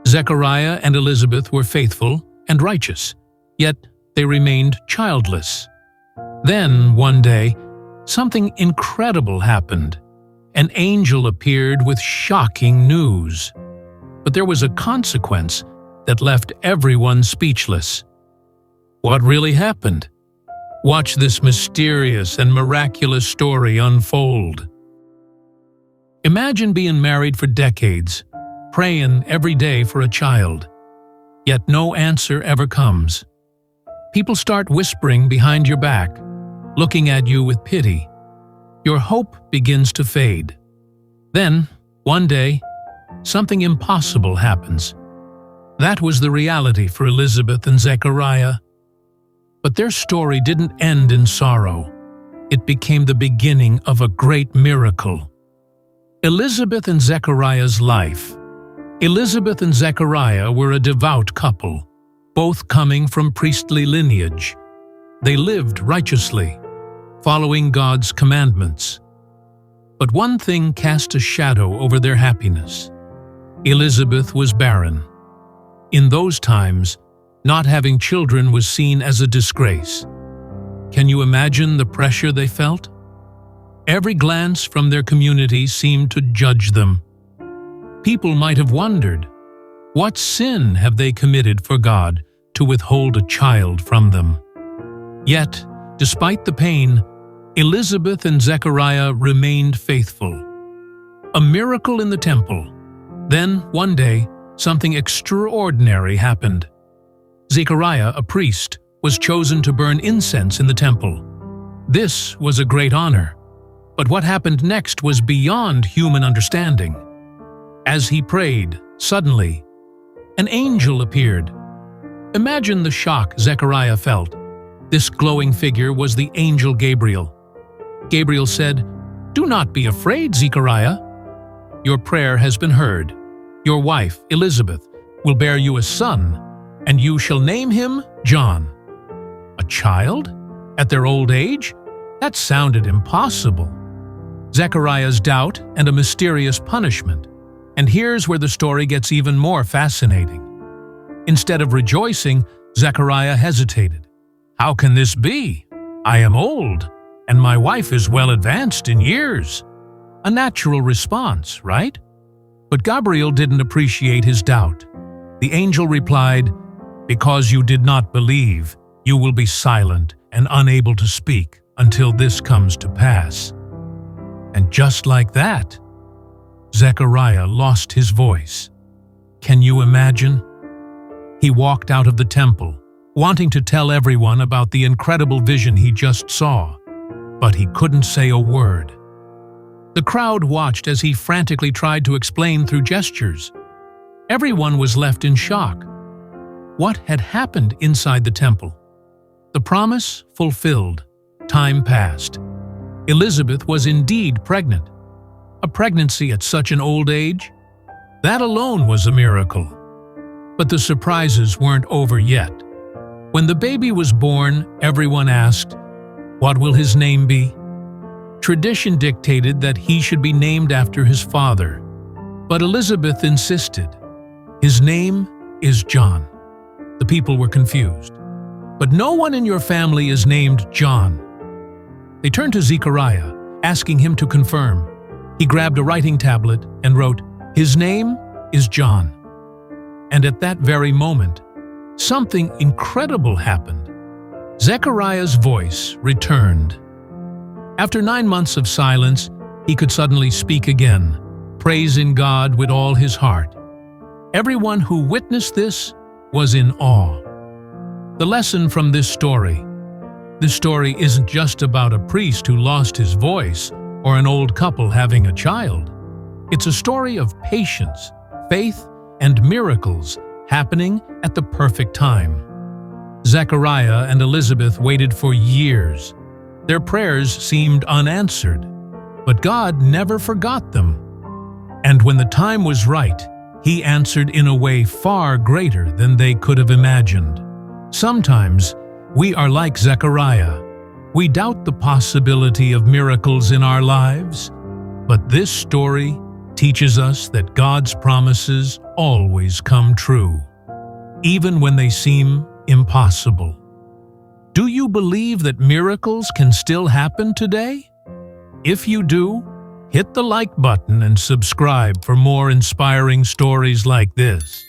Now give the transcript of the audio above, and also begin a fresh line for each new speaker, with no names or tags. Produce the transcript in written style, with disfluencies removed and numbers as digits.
Zechariah and Elizabeth were faithful and righteous, yet they remained childless. Then, one day, something incredible happened. An angel appeared with shocking news. But there was a consequence that left everyone speechless. What really happened? Watch this mysterious and miraculous story unfold. Imagine being married for decades, praying every day for a child, yet no answer ever comes. People start whispering behind your back, looking at you with pity. Your hope begins to fade. Then, one day, something impossible happens. That was the reality for Elizabeth and Zechariah. But their story didn't end in sorrow. It became the beginning of a great miracle. Elizabeth and Zechariah's life. Elizabeth and Zechariah were a devout couple, both coming from priestly lineage. They lived righteously, following God's commandments. But one thing cast a shadow over their happiness. Elizabeth was barren. In those times, not having children was seen as a disgrace. Can you imagine the pressure they felt? Every glance from their community seemed to judge them. People might have wondered, what sin have they committed for God to withhold a child from them? Yet, despite the pain, Elizabeth and Zechariah remained faithful. A miracle in the temple. Then, one day, something extraordinary happened. Zechariah, a priest, was chosen to burn incense in the temple. This was a great honor. But what happened next was beyond human understanding. As he prayed, suddenly, an angel appeared. Imagine the shock Zechariah felt. This glowing figure was the angel Gabriel. Gabriel said, "Do not be afraid, Zechariah. Your prayer has been heard. Your wife, Elizabeth, will bear you a son, and you shall name him John." A child? At their old age? That sounded impossible. Zechariah's doubt and a mysterious punishment. And here's where the story gets even more fascinating. Instead of rejoicing, Zechariah hesitated. How can this be? I am old, and my wife is well advanced in years. A natural response, right? But Gabriel didn't appreciate his doubt. The angel replied, "Because you did not believe, you will be silent and unable to speak until this comes to pass." And just like that, Zechariah lost his voice. Can you imagine? He walked out of the temple, wanting to tell everyone about the incredible vision he just saw, but he couldn't say a word. The crowd watched as he frantically tried to explain through gestures. Everyone was left in shock. What had happened inside the temple? The promise fulfilled. Time passed. Elizabeth was indeed pregnant. A pregnancy at such an old age? That alone was a miracle. But the surprises weren't over yet. When the baby was born, everyone asked, "What will his name be?" Tradition dictated that he should be named after his father. But Elizabeth insisted, "His name is John." The people were confused. "But no one in your family is named John." They turned to Zechariah, asking him to confirm. He grabbed a writing tablet and wrote, "His name is John." And at that very moment, something incredible happened. Zechariah's voice returned. After 9 months of silence, he could suddenly speak again, praising God with all his heart. Everyone who witnessed this was in awe. The lesson from this story isn't just about a priest who lost his voice or an old couple having a child. It's a story of patience, faith, and miracles happening at the perfect time. Zechariah and Elizabeth waited for years. Their prayers seemed unanswered, but God never forgot them. And when the time was right, He answered in a way far greater than they could have imagined. Sometimes, we are like Zechariah. We doubt the possibility of miracles in our lives, but this story teaches us that God's promises always come true, even when they seem impossible. Do you believe that miracles can still happen today? If you do, hit the like button and subscribe for more inspiring stories like this.